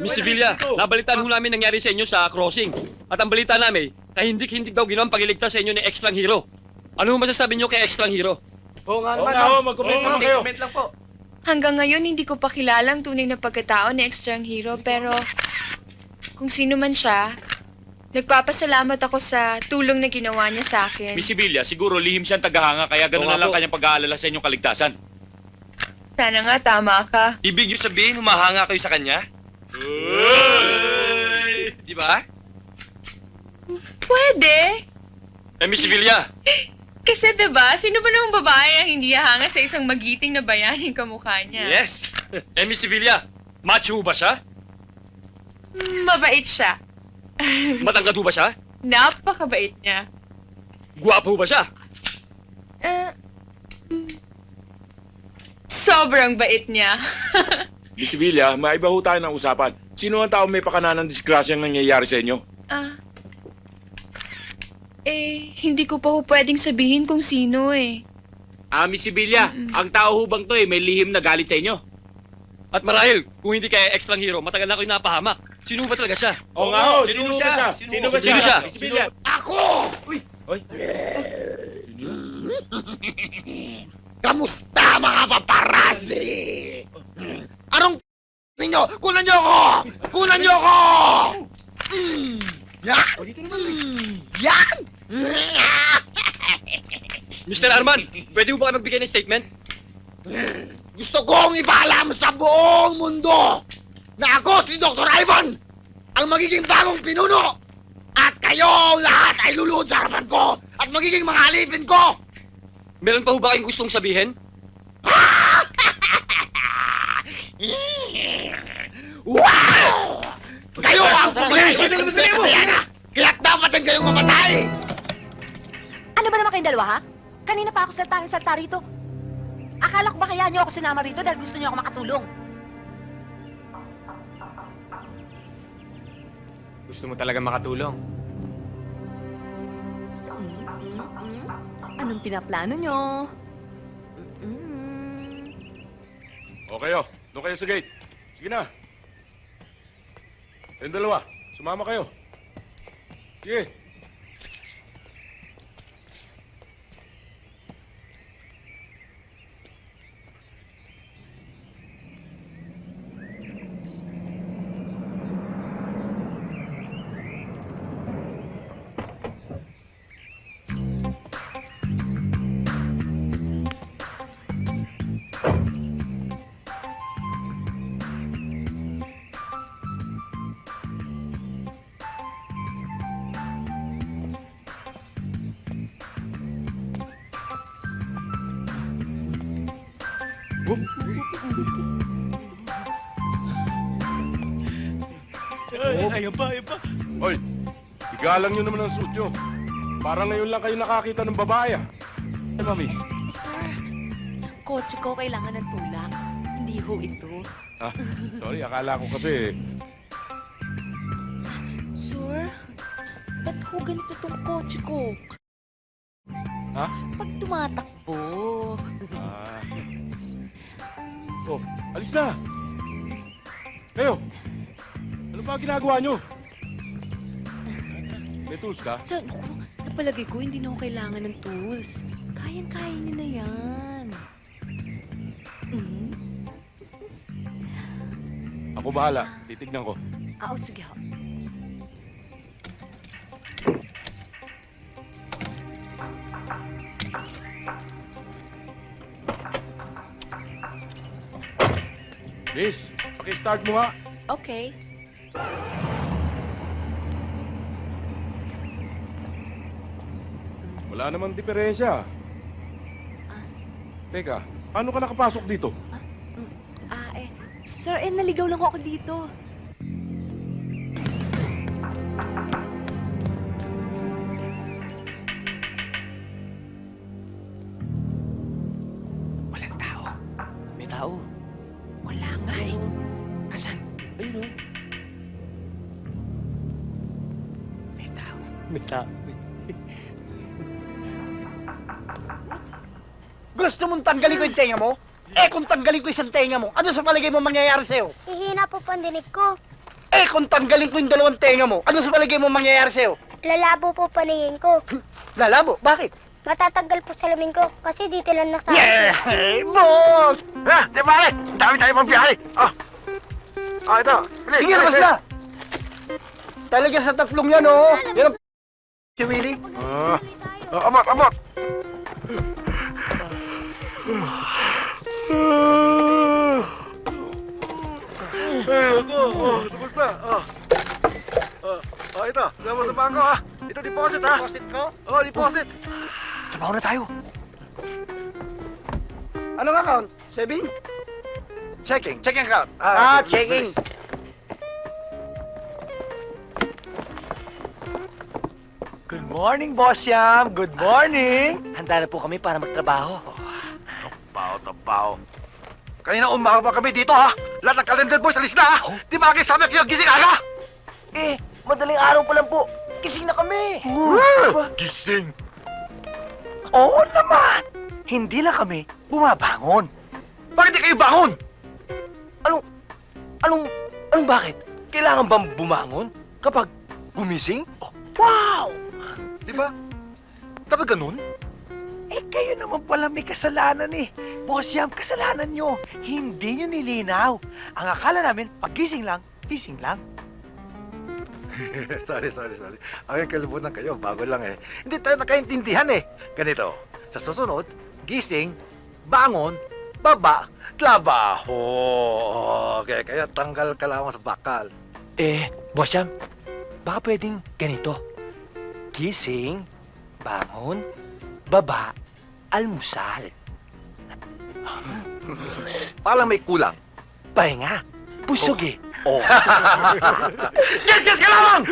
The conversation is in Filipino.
Miss Sevilla, nabalitaan ho namin nangyari sa inyo sa crossing. At ang balita namin, kahindik-hindik daw ginawang pagliligtas sa inyo ni Extrang Hero. Ano ho masasabi niyo kay Extrang Hero? Oo nga naman. Mag-comment naman kayo. Comment lang po. Hanggang ngayon, hindi ko pa kilala ang tunay na pagkatao ni Extrang Hero, pero kung sino man siya, nagpapasalamat ako sa tulong na ginawa niya sa akin. Miss Sevilla, siguro lihim siyang tagahanga kaya gano'n na lang kanyang pag-aalala sa inyong kaligtasan. Sana nga, tama ka. Ibig niyo sabihin, humahanga kayo sa kanya? Di ba? Pwede. Miss Sevilla, Kasi diba, sino ba namang babae ang hindi hahanga sa isang magiting na bayaning kamukha niya? Yes! Miss Sevilla, macho ba siya? Mabait siya. Matangkad ho ba siya? Napakabait niya. Guwapo ho ba siya? Sobrang bait niya. Miss Sevilla, maiba ho tayo ng usapan. Sino ang tao may pakana ng disgrasyang nangyayari sa inyo? Hindi ko pa ho pwedeng sabihin kung sino eh. Miss Sevilla, ang tao hubang to may lihim na galit sa inyo. At marahil, kung hindi kaya Extrang Hero, matagal na kayo napahamak. Sino ba talaga siya? Oo nga, sino siya? Sino siya? Miss Sevilla? Ako! Uy! Kamusta mga paparazzi? Anong ninyo? Kunan niyo ako! Kunan niyo ako! Yan! Yan! Mr. Arman, pwede mo ba kayo magbigay ng statement? Gusto kong ipaalam sa buong mundo na ako si Dr. Ivan ang magiging bagong pinuno at kayo lahat ay luluhod sa harapan ko at magiging mga alipin ko! Meron pa ho ba kayong gustong sabihin? Wow! Kayo ang pumayasin sa Bayana! Kaya't dapat din kayong mamatay! Ano ba naman kayong dalawa, ha? Kanina pa ako salta rito. Akala ko ba kaya niyo ako sinama rito dahil gusto niyo ako makatulong? Gusto mo talaga makatulong? Anong pinaplano niyo? Okay, doon kayo sa gate. Sige na. Kayong dalawa, sumama kayo. Sige. Ayan pa. Hoy, igalang nyo naman ang suit nyo. Parang ngayon lang kayo nakakita ng babae, mami. Kotse ko kailangan ng tulak. Hindi ho ito. Sorry, akala ko kasi... Sir, ba't ho ganito tong kotse ko? Ha? Pag tumatakbo. Oh, alis na! Kayo! Ano ba ginagawa nyo? May tools ka? Sa palagay ko, hindi na ako kailangan ng tools. Kayang-kaya niyo na yan. Ako bahala. Titignan ko. Sige ho. Liz, paki-start mo nga. Okay. Wala namang diferensya. Teka, paano ka nakapasok dito? Sir, naligaw lang ako dito. Walang tao. May tao. Wala nga eh. Asan? Ayun o. May tao. May tao. Gusto mong tanggalin ko yung tenga mo? Eh, kung tanggalin ko isang tenga mo, ano sa palagay mo mangyayari sa'yo? Ihina po pandinig ko. Eh, kung tanggalin ko yung dalawang tenga mo, ano sa palagay mo mangyayari sa'yo? Lalabo po paningin ko. Lalabo, bakit? Matatanggal po salamin ko kasi dito lang nasa... Yeah, boss! Ha, di pare, dami tayo magbiyahe. Oh. Oh, ito. Bilis, Sige na, basta! Talaga sa tatlong yan, oh! Yan ang si Willie. Amot, amot. Tapos na. Ito. Labas sa bangko, ha. Ito, deposit, ha. Deposit ko? Oh, deposit. Trabaho na tayo. Anong account? Saving? Checking. Checking account. Checking. Good morning, Boss Yam. Good morning. Handa na po kami para magtrabaho. Tabaw. Kanina umaga pa kami dito, ha. Lahat ng calendar boys, alis na, ha. Di ba kayo sabi kayo gising aga? Eh, madaling araw pa lang po. Gising na kami. Gising. Oo naman. Hindi lang kami bumabangon. Bakit di kayo bangon? Anong bakit? Kailangan bang bumangon kapag gumising? Wow! Di ba? Dapat ganun? Eh, kayo naman pala may kasalanan eh. Boss Yam, kasalanan nyo. Hindi nyo nilinaw. Ang akala namin, paggising lang, gising lang. sorry. Ay, kalimutan kayo. Bago lang eh. Hindi tayo nakaintindihan eh. Ganito. Sa susunod, gising, bangon, baba, trabaho. Okay, kaya tanggal ka lamang sa bakal. Eh, Boss Yam, baka pwedeng ganito. Gising, bangon, baba, almusal. Parang may kulang. Pahinga, busog eh. Yes, ka lamang!